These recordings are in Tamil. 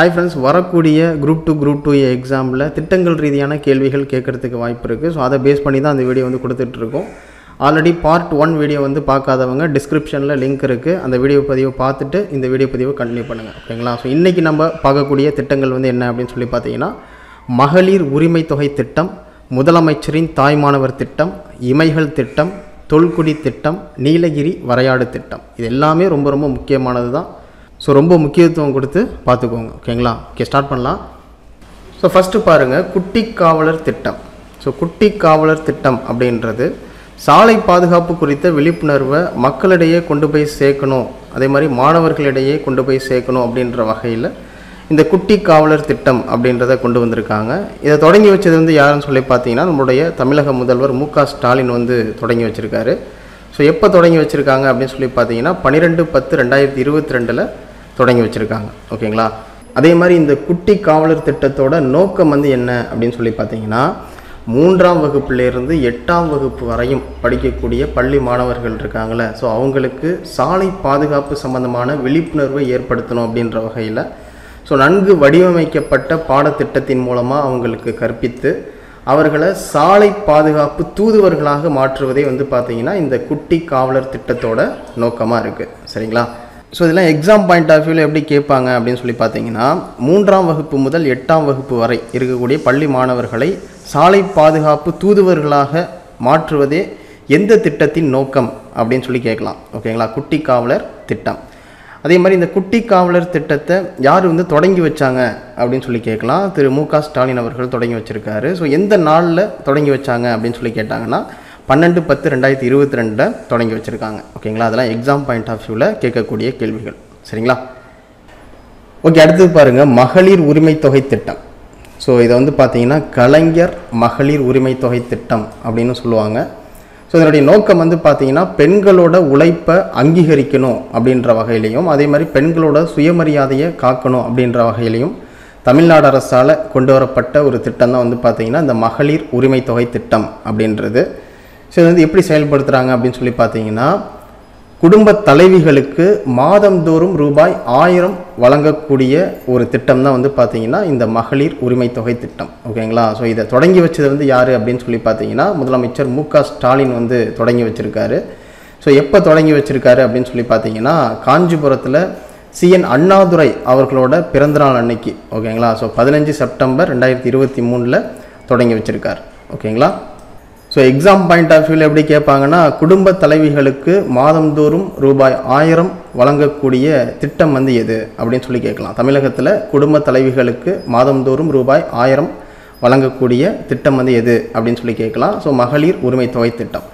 ஹாய் ஃப்ரெண்ட்ஸ், வரக்கூடிய குரூப் 2 எக்ஸாமில் திட்டங்கள் ரீதியான கேள்விகள் கேட்குறதுக்கு வாய்ப்பு இருக்குது. ஸோ அதை பேஸ் பண்ணி தான் அந்த வீடியோ வந்து கொடுத்துட்ருக்கோம். ஆல்ரெடி பார்ட் 1 வீடியோ வந்து பார்க்காதவங்க டிஸ்கிரிப்ஷனில் லிங்க் இருக்குது. அந்த வீடியோ பதிவை பார்த்துட்டு இந்த வீடியோ பதிவை கண்டினியூ பண்ணுங்கள், ஓகேங்களா? ஸோ இன்றைக்கி நம்ம பார்க்கக்கூடிய திட்டங்கள் வந்து என்ன அப்படின்னு சொல்லி பார்த்தீங்கன்னா, மகளிர் உரிமை தொகை திட்டம், முதலமைச்சரின் தாய்மானவர் திட்டம், இமைகள் திட்டம், தொல்குடி திட்டம், நீலகிரி வரையாடு திட்டம். இது எல்லாமே ரொம்ப ரொம்ப முக்கியமானது தான். ஸோ ரொம்ப முக்கியத்துவம் கொடுத்து பார்த்துக்கோங்க, ஓகேங்களா? ஓகே, ஸ்டார்ட் பண்ணலாம். ஸோ ஃபஸ்ட்டு பாருங்கள், குட்டி காவலர் திட்டம். ஸோ குட்டி காவலர் திட்டம் அப்படின்றது சாலை பாதுகாப்பு குறித்த விழிப்புணர்வை மக்களிடையே கொண்டு போய் சேர்க்கணும், அதே மாதிரி மாணவர்களிடையே கொண்டு போய் சேர்க்கணும் அப்படின்ற வகையில் இந்த குட்டி காவலர் திட்டம் அப்படின்றத கொண்டு வந்திருக்காங்க. இதை தொடங்கி வச்சது வந்து யாருன்னு சொல்லி பார்த்தீங்கன்னா, நம்மளுடைய தமிழக முதல்வர் மு.க. ஸ்டாலின் வந்து தொடங்கி வச்சுருக்காரு. ஸோ எப்போ தொடங்கி வச்சுருக்காங்க அப்படின்னு சொல்லி பார்த்தீங்கன்னா, 12/10/2022 தொடங்கி வச்சுருக்காங்க, ஓகேங்களா? அதே மாதிரி இந்த குட்டி காவலர் திட்டத்தோட நோக்கம் வந்து என்ன அப்படின்னு சொல்லி பார்த்தீங்கன்னா, 3ஆம் வகுப்புலேருந்து 8ஆம் வகுப்பு வரையும் படிக்கக்கூடிய பள்ளி மாணவர்கள் இருக்காங்களே, ஸோ அவங்களுக்கு சாலை பாதுகாப்பு சம்பந்தமான விழிப்புணர்வை ஏற்படுத்தணும் அப்படின்ற வகையில் ஸோ நன்கு வடிவமைக்கப்பட்ட பாடத்திட்டத்தின் மூலமாக அவங்களுக்கு கற்பித்து அவர்களை சாலை பாதுகாப்பு தூதுவர்களாக மாற்றுவதே வந்து பார்த்திங்கன்னா இந்த குட்டி காவலர் திட்டத்தோட நோக்கமாக இருக்குது, சரிங்களா? ஸோ இதெல்லாம் எக்ஸாம் பாயிண்ட் ஆஃப் வியூவில் எப்படி கேட்பாங்க அப்படின்னு சொல்லி பார்த்தீங்கன்னா, 3ஆம் வகுப்பு முதல் 8ஆம் வகுப்பு வரை இருக்கக்கூடிய பள்ளி மாணவர்களை சாலை பாதுகாப்பு தூதுவர்களாக மாற்றுவதே எந்த திட்டத்தின் நோக்கம் அப்படின்னு சொல்லி கேட்கலாம், ஓகேங்களா? குட்டி காவலர் திட்டம். அதே மாதிரி இந்த குட்டி காவலர் திட்டத்தை யார் வந்து தொடங்கி வச்சாங்க அப்படின்னு சொல்லி கேட்கலாம். திரு மு.க. ஸ்டாலின் அவர்கள் தொடங்கி வச்சுருக்காரு. ஸோ எந்த நாளில் தொடங்கி வச்சாங்க அப்படின்னு சொல்லி கேட்டாங்கன்னா, 12/10/2022 தொடங்கி வச்சுருக்காங்க, ஓகேங்களா? அதெல்லாம் எக்ஸாம் பாயிண்ட் ஆஃப் வியூவில் கேட்கக்கூடிய கேள்விகள், சரிங்களா? ஓகே, அடுத்தது பாருங்கள், மகளிர் உரிமை தொகை திட்டம். ஸோ இதை வந்து பார்த்தீங்கன்னா கலைஞர் மகளிர் உரிமை தொகை திட்டம் அப்படின்னு சொல்லுவாங்க. ஸோ இதனுடைய நோக்கம் வந்து பார்த்தீங்கன்னா, பெண்களோட உழைப்பை அங்கீகரிக்கணும் அப்படின்ற வகையிலையும், அதே மாதிரி பெண்களோட சுயமரியாதையை காக்கணும் அப்படின்ற வகையிலையும் தமிழ்நாடு அரசால் கொண்டு வரப்பட்ட ஒரு திட்டம் தான் வந்து பார்த்திங்கன்னா இந்த மகளிர் உரிமை தொகை திட்டம் அப்படின்றது. ஸோ இது வந்து எப்படி செயல்படுத்துகிறாங்க அப்படின்னு சொல்லி பார்த்தீங்கன்னா, குடும்ப தலைவிகளுக்கு மாதந்தோறும் ரூபாய் 1000 வழங்கக்கூடிய ஒரு திட்டம் தான் வந்து பார்த்திங்கன்னா இந்த மகளிர் உரிமை தொகை திட்டம், ஓகேங்களா? ஸோ இதை தொடங்கி வச்சது வந்து யார் அப்படின்னு சொல்லி பார்த்தீங்கன்னா, முதலமைச்சர் மு.க. ஸ்டாலின் வந்து தொடங்கி வச்சுருக்காரு. ஸோ எப்போ தொடங்கி வச்சுருக்காரு அப்படின்னு சொல்லி பார்த்தீங்கன்னா, காஞ்சிபுரத்தில் CN அண்ணாதுரை அவர்களோட பிறந்தநாள் அன்னைக்கு, ஓகேங்களா? ஸோ 15 செப்டம்பர் 2023 தொடங்கி வச்சுருக்கார், ஓகேங்களா? ஸோ எக்ஸாம் பாயிண்ட் ஆஃப் வியூவில் எப்படி கேட்பாங்கன்னா, குடும்ப தலைவிகளுக்கு மாதந்தோறும் ரூபாய் 1000 வழங்கக்கூடிய திட்டம் வந்து எது அப்படின்னு சொல்லி கேட்கலாம். தமிழகத்தில் குடும்ப தலைவிகளுக்கு மாதந்தோறும் ரூபாய் 1000 வழங்கக்கூடிய திட்டம் வந்து எது அப்படின்னு சொல்லி கேட்கலாம். ஸோ மகளிர் உரிமை தொகை திட்டம்.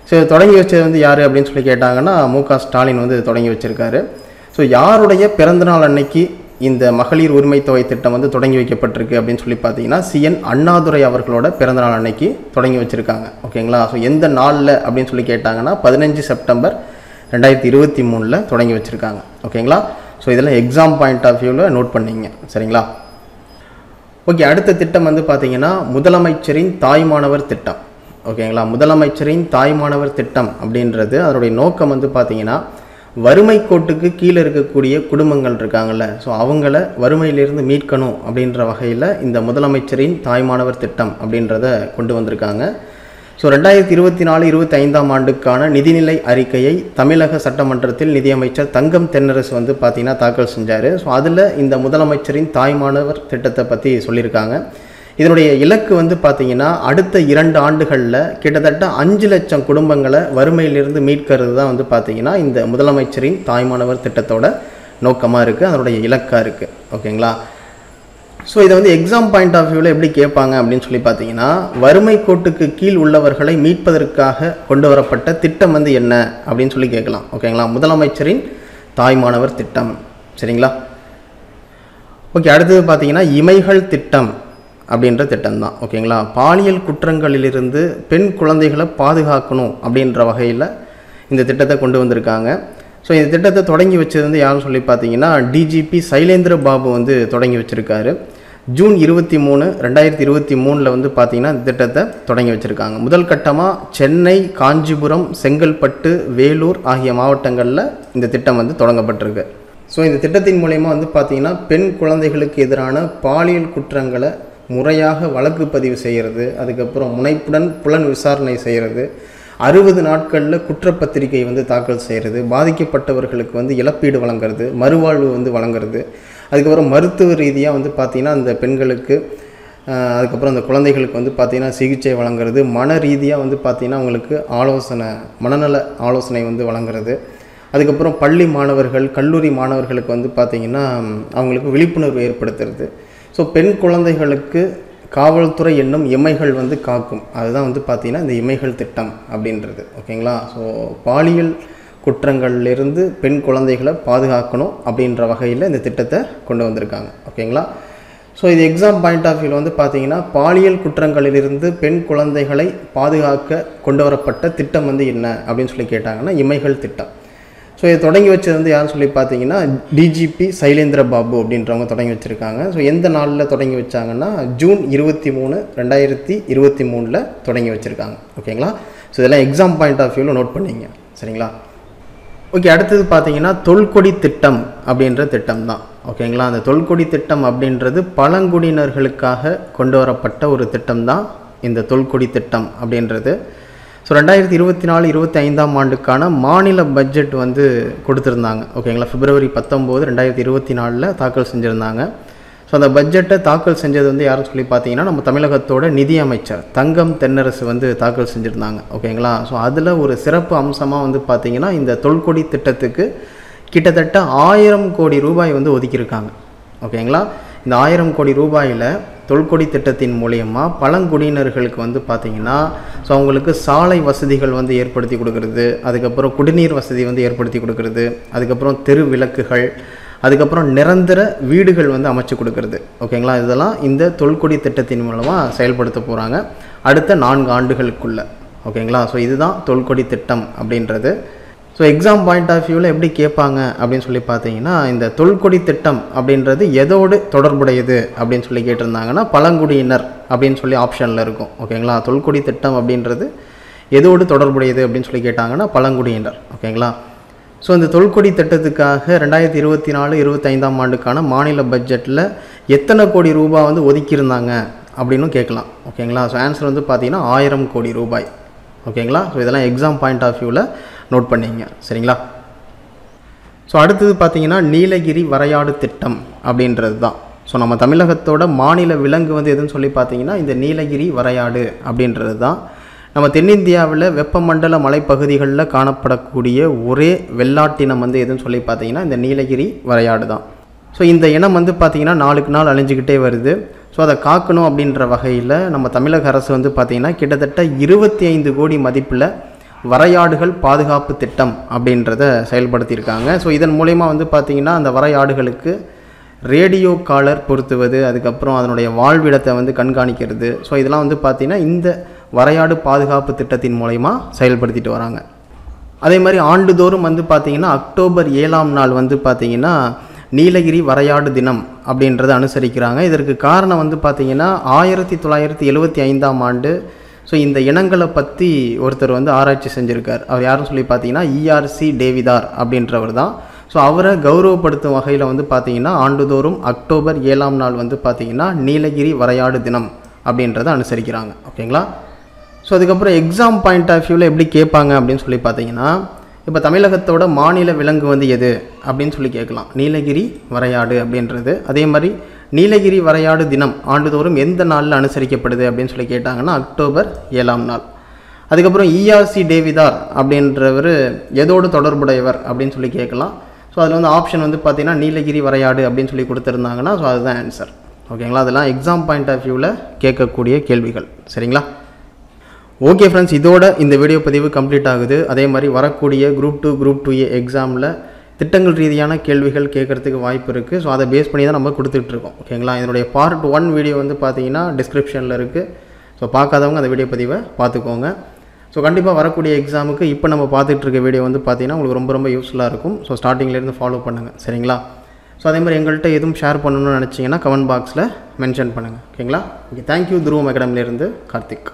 ஸோ தொடங்கி வச்சது வந்து யார் அப்படின்னு சொல்லி கேட்டாங்கன்னா, மு.க. ஸ்டாலின் வந்து தொடங்கி வச்சுருக்காரு. ஸோ யாருடைய பிறந்தநாள் அன்னைக்கு இந்த மகளிர் உரிமை தொகை திட்டம் வந்து தொடங்கி வைக்கப்பட்டிருக்கு அப்படின்னு சொல்லி பார்த்தீங்கன்னா, CN அண்ணாதுரை அவர்களோட பிறந்தநாள் அன்னைக்கு தொடங்கி வச்சுருக்காங்க, ஓகேங்களா? ஸோ எந்த நாளில் அப்படின்னு சொல்லி கேட்டாங்கன்னா, 15 செப்டம்பர் 2023 தொடங்கி வச்சுருக்காங்க, ஓகேங்களா? ஸோ இதெல்லாம் எக்ஸாம் பாயிண்ட் ஆஃப் வியூவில் நோட் பண்ணிங்க, சரிங்களா? ஓகே, அடுத்த திட்டம் வந்து பார்த்தீங்கன்னா முதலமைச்சரின் தாய்மானவர் திட்டம், ஓகேங்களா? முதலமைச்சரின் தாய்மானவர் திட்டம் அப்படின்றது அதனுடைய நோக்கம் வந்து பார்த்தீங்கன்னா, வறுமை கோட்டுக்கு கீழே இருக்கக்கூடிய குடும்பங்கள் இருக்காங்கள்ல, ஸோ அவங்கள வறுமையிலிருந்து மீட்கணும் அப்படின்ற வகையில் இந்த முதலமைச்சரின் தாய்மானவர் திட்டம் அப்படின்றத கொண்டு வந்திருக்காங்க. ஸோ 2024-25ஆம் ஆண்டுக்கான நிதிநிலை அறிக்கையை தமிழக சட்டமன்றத்தில் நிதியமைச்சர் தங்கம் தென்னரசு வந்து பார்த்திங்கன்னா தாக்கல் செஞ்சார். ஸோ அதில் இந்த முதலமைச்சரின் தாய்மானவர் திட்டத்தை பற்றி சொல்லியிருக்காங்க. இதனுடைய இலக்கு வந்து பார்த்திங்கன்னா, அடுத்த 2 ஆண்டுகளில் கிட்டத்தட்ட 5 லட்சம் குடும்பங்களை வறுமையிலிருந்து மீட்கிறது தான் வந்து பார்த்திங்கன்னா இந்த முதலமைச்சரின் தாய்மானவர் திட்டத்தோட நோக்கமாக இருக்குது, அதனுடைய இலக்காக இருக்குது, ஓகேங்களா? ஸோ இதை வந்து எக்ஸாம் பாயிண்ட் ஆஃப் வியூவில் எப்படி கேட்பாங்க அப்படின்னு சொல்லி பார்த்தீங்கன்னா, வறுமை கோட்டுக்கு கீழ் உள்ளவர்களை மீட்பதற்காக கொண்டு வரப்பட்ட திட்டம் வந்து என்ன அப்படின்னு சொல்லி கேட்கலாம், ஓகேங்களா? முதலமைச்சரின் தாய்மானவர் திட்டம், சரிங்களா? ஓகே, அடுத்தது பார்த்தீங்கன்னா இமைகள் திட்டம் அப்படின்ற திட்டம் தான், ஓகேங்களா? பாலியல் குற்றங்களிலிருந்து பெண் குழந்தைகளை பாதுகாக்கணும் அப்படின்ற வகையில் இந்த திட்டத்தை கொண்டு வந்திருக்காங்க. ஸோ இந்த திட்டத்தை தொடங்கி வச்சது வந்து யாரும் சொல்லி பார்த்தீங்கன்னா, DGP சைலேந்திர பாபு வந்து தொடங்கி வச்சுருக்காரு. ஜூன் 23, 2023 வந்து பார்த்திங்கன்னா இந்த திட்டத்தை தொடங்கி வச்சுருக்காங்க. முதல் கட்டமாக சென்னை, காஞ்சிபுரம், செங்கல்பட்டு, வேலூர் ஆகிய மாவட்டங்களில் இந்த திட்டம் வந்து தொடங்கப்பட்டிருக்கு, ஸோ இந்த திட்டத்தின் மூலயமா வந்து பார்த்திங்கன்னா பெண் குழந்தைகளுக்கு எதிரான பாலியல் குற்றங்களை முறையாக வழக்கு பதிவு செய்கிறது, அதுக்கப்புறம் முனைப்புடன் புலன் விசாரணை செய்கிறது, 60 நாட்களில் குற்றப்பத்திரிகை வந்து தாக்கல் செய்கிறது, பாதிக்கப்பட்டவர்களுக்கு வந்து இழப்பீடு வழங்குறது, மறுவாழ்வு வந்து வழங்குறது, அதுக்கப்புறம் மருத்துவ ரீதியாக வந்து பார்த்திங்கன்னா அந்த பெண்களுக்கு அதுக்கப்புறம் அந்த குழந்தைகளுக்கு வந்து பார்த்திங்கன்னா சிகிச்சை வழங்குறது, மன ரீதியாக வந்து பார்த்திங்கன்னா அவங்களுக்கு மனநல ஆலோசனை வந்து வழங்குறது, அதுக்கப்புறம் பள்ளி மாணவர்கள் கல்லூரி மாணவர்களுக்கு வந்து பார்த்திங்கன்னா அவங்களுக்கு விழிப்புணர்வு ஏற்படுத்துறது. ஸோ பெண் குழந்தைகளுக்கு காவல்துறை என்னும் இமைகள் வந்து காக்கும், அதுதான் வந்து பார்த்திங்கன்னா இந்த இமைகள் திட்டம் அப்படின்றது. ஓகேங்களா? ஸோ பாலியல் குற்றங்கள்லேருந்து பெண் குழந்தைகளை பாதுகாக்கணும் அப்படின்ற வகையில் இந்த திட்டத்தை கொண்டு வந்திருக்காங்க. ஓகேங்களா? ஸோ இது எக்ஸாம் பாயிண்ட் ஆஃப் வியூவில் வந்து பார்த்திங்கன்னா பாலியல் குற்றங்களிலிருந்து பெண் குழந்தைகளை பாதுகாக்க கொண்டு வரப்பட்ட திட்டம் வந்து என்ன அப்படின்னு சொல்லி கேட்டாங்கன்னா இமைகள் திட்டம். ஸோ இதை தொடங்கி வச்சது வந்து யாருன்னு சொல்லி பார்த்தீங்கன்னா டிஜிபி சைலேந்திர பாபு அப்படின்றவங்க தொடங்கி வச்சுருக்காங்க. ஸோ எந்த நாளில் தொடங்கி வச்சாங்கன்னா ஜூன் 23, 2023 தொடங்கி வச்சுருக்காங்க. ஓகேங்களா? ஸோ இதெல்லாம் எக்ஸாம் பாயிண்ட் ஆஃப் வியூவில் நோட் பண்ணிங்க. சரிங்களா? ஓகே, அடுத்தது பார்த்தீங்கன்னா தொல்கொடி திட்டம் அப்படின்ற திட்டம் தான். ஓகேங்களா? அந்த தொல்கொடி திட்டம் அப்படின்றது பழங்குடியினர்களுக்காக கொண்டு வரப்பட்ட ஒரு திட்டம் தான் இந்த தொல்கொடி திட்டம் அப்படின்றது. ஸோ 2024-25 ஆண்டுக்கான மாநில பட்ஜெட் வந்து கொடுத்துருந்தாங்க. ஓகேங்களா? February 19, 2024 தாக்கல் செஞ்சுருந்தாங்க. ஸோ அந்த பட்ஜெட்டை தாக்கல் செஞ்சது வந்து யாருன்னு சொல்லி பார்த்தீங்கன்னா நம்ம தமிழகத்தோட நிதியமைச்சர் தங்கம் தென்னரசு வந்து தாக்கல் செஞ்சுருந்தாங்க. ஓகேங்களா? ஸோ அதில் ஒரு சிறப்பு அம்சமாக வந்து பார்த்திங்கன்னா இந்த தொல்கொடி திட்டத்துக்கு கிட்டத்தட்ட 1000 கோடி ரூபாய் வந்து ஒதுக்கியிருக்காங்க. ஓகேங்களா? இந்த 1000 கோடி ரூபாயில் தொல்கொடி திட்டத்தின் மூலயமா பழங்குடியினர்களுக்கு வந்து பார்த்திங்கன்னா ஸோ அவங்களுக்கு சாலை வசதிகள் வந்து ஏற்படுத்தி கொடுக்குறது, அதுக்கப்புறம் குடிநீர் வசதி வந்து ஏற்படுத்தி கொடுக்குறது, அதுக்கப்புறம் தெரு விளக்குகள், அதுக்கப்புறம் நிரந்தர வீடுகள் வந்து அமைச்சு கொடுக்குறது. ஓகேங்களா? இதெல்லாம் இந்த தொல்கொடி திட்டத்தின் மூலமாக செயல்படுத்த போகிறாங்க அடுத்த 4 ஆண்டுகளுக்குள்ள. ஓகேங்களா? ஸோ இதுதான் தொல்கொடி திட்டம் அப்படின்றது. ஸோ எக்ஸாம் பாயிண்ட் ஆஃப் வியூவில் எப்படி கேட்பாங்க அப்படின்னு சொல்லி பார்த்தீங்கன்னா இந்த தொல்கொடி திட்டம் அப்படின்றது எதோடு தொடர்புடையது அப்படின்னு சொல்லி கேட்டிருந்தாங்கன்னா பழங்குடியினர் அப்படின்னு சொல்லி ஆப்ஷனில் இருக்கும். ஓகேங்களா? தொல்கொடி திட்டம் அப்படின்றது எதோடு தொடர்புடையது அப்படின்னு சொல்லி கேட்டாங்கன்னா பழங்குடியினர். ஓகேங்களா? ஸோ இந்த தொல்கொடி திட்டத்துக்காக 2024-25 ஆண்டுக்கான மாநில பட்ஜெட்டில் எத்தனை கோடி ரூபாய் வந்து ஒதுக்கியிருந்தாங்க அப்படின்னு கேட்கலாம். ஓகேங்களா? ஸோ ஆன்சர் வந்து பார்த்தீங்கன்னா 1000 கோடி ரூபாய். ஓகேங்களா? ஸோ இதெல்லாம் எக்ஸாம் பாயிண்ட் ஆஃப் வியூவில் நோட் பண்ணிங்க. சரிங்களா? ஸோ அடுத்தது பார்த்தீங்கன்னா நீலகிரி வரையாடு திட்டம் அப்படின்றது தான். ஸோ நம்ம தமிழகத்தோட மாநில விலங்கு வந்து எதுன்னு சொல்லி பார்த்தீங்கன்னா இந்த நீலகிரி வரையாடு அப்படின்றது தான். நம்ம தென்னிந்தியாவில் வெப்பமண்டல மலைப்பகுதிகளில் காணப்படக்கூடிய ஒரே வெள்ளாட்டினம் வந்து எதுன்னு சொல்லி பார்த்தீங்கன்னா இந்த நீலகிரி வரையாடு தான். ஸோ இந்த இனம் வந்து பார்த்திங்கன்னா நாளுக்கு நாள் அழிஞ்சிக்கிட்டே வருது. ஸோ அதை காக்கணும் அப்படின்ற வகையில் நம்ம தமிழக அரசு வந்து பார்த்திங்கன்னா கிட்டத்தட்ட 25 கோடி மதிப்பில் வரையாடுகள் பாதுகாப்பு திட்டம் அப்படின்றத செயல்படுத்தியிருக்காங்க. ஸோ இதன் மூலயமா வந்து பார்த்திங்கன்னா அந்த வரையாடுகளுக்கு ரேடியோ காலர் பொருத்துவது, அதுக்கப்புறம் அதனுடைய வாழ்விடத்தை வந்து கண்காணிக்கிறது. ஸோ இதெல்லாம் வந்து பார்த்திங்கன்னா இந்த வரையாடு பாதுகாப்பு திட்டத்தின் மூலயமா செயல்படுத்திட்டு வராங்க. அதே மாதிரி ஆண்டுதோறும் வந்து பார்த்திங்கன்னா அக்டோபர் 7 வந்து பார்த்திங்கன்னா நீலகிரி வரையாடு தினம் அப்படின்றத அனுசரிக்கிறாங்க. இதற்கு காரணம் வந்து பார்த்திங்கன்னா 1975 ஆண்டு ஸோ இந்த இனங்களை பற்றி ஒருத்தர் வந்து ஆராய்ச்சி செஞ்சுருக்கார். அவர் யாருன்னு சொல்லி பார்த்தீங்கன்னா ERC டேவிதார் அப்படின்றவர் தான். ஸோ அவரை கௌரவப்படுத்தும் வகையில் வந்து பார்த்திங்கன்னா ஆண்டுதோறும் அக்டோபர் 7 வந்து பார்த்திங்கன்னா நீலகிரி வரையாடு தினம் அப்படின்றத அனுசரிக்கிறாங்க. ஓகேங்களா? ஸோ அதுக்கப்புறம் எக்ஸாம் பாயிண்ட் ஆஃப் வியூவில் எப்படி கேட்பாங்க அப்படின்னு சொல்லி பார்த்தீங்கன்னா இப்போ தமிழகத்தோட மாநில விலங்கு வந்து எது அப்படின்னு சொல்லி கேட்கலாம். நீலகிரி வரையாடு அப்படின்றது. அதே மாதிரி நீலகிரி வரையாடு தினம் ஆண்டுதோறும் எந்த நாளில் அனுசரிக்கப்படுது அப்படின்னு சொல்லி கேட்டாங்கன்னா அக்டோபர் 7 அதுக்கப்புறம் ERC டேவிதார் அப்படின்றவர் எதோடு தொடர்புடையவர் அப்படின்னு சொல்லி கேட்கலாம். ஸோ அதில் வந்து ஆப்ஷன் வந்து பார்த்திங்கன்னா நீலகிரி வரையாடு அப்படின்னு சொல்லி கொடுத்துருந்தாங்கன்னா ஸோ அதுதான் ஆன்சர். ஓகேங்களா? அதெல்லாம் எக்ஸாம் பாயிண்ட் ஆஃப் வியூவில் கேட்கக்கூடிய கேள்விகள். சரிங்களா? ஓகே ஃப்ரெண்ட்ஸ், இதோட இந்த வீடியோ பதிவு கம்ப்ளீட் ஆகுது. அதே மாதிரி வரக்கூடிய குரூப் 2 குரூப் 2A எக்ஸாமில் திட்டங்கள் ரீதியான கேள்விகள் கேட்குறதுக்கு வாய்ப்பு இருக்குது. ஸோ அதை பேஸ் பண்ணி தான் நம்ம கொடுத்துட்ருக்கோம். ஓகேங்களா? இதனுடைய பார்ட் 1 வீடியோ வந்து பார்த்தீங்கன்னா டிஸ்கிரிப்ஷனில் இருக்குது. ஸோ பார்க்காதவங்க அந்த வீடியோ பதிவை பார்த்துக்கோங்க. ஸோ கண்டிப்பாக வரக்கூடிய எக்ஸாமுக்கு இப்போ நம்ம பார்த்துட்ருக்க வீடியோ வந்து பார்த்தீங்கன்னா உங்களுக்கு ரொம்ப ரொம்ப யூஸ்ஃபுல்லாக இருக்கும். ஸோ ஸ்டார்டிங்லேருந்து ஃபாலோ பண்ணுங்கள். சரிங்களா? ஸோ அதே மாதிரி எங்கள்கிட்ட எதுவும் ஷேர் பண்ணணும்னு நினச்சிங்கன்னா கமெண்ட் பாக்ஸில் மென்ஷன் பண்ணுங்கள். ஓகேங்களா? Okay, thank you. துருவம் அகாடமிலேருந்து கார்த்திக்.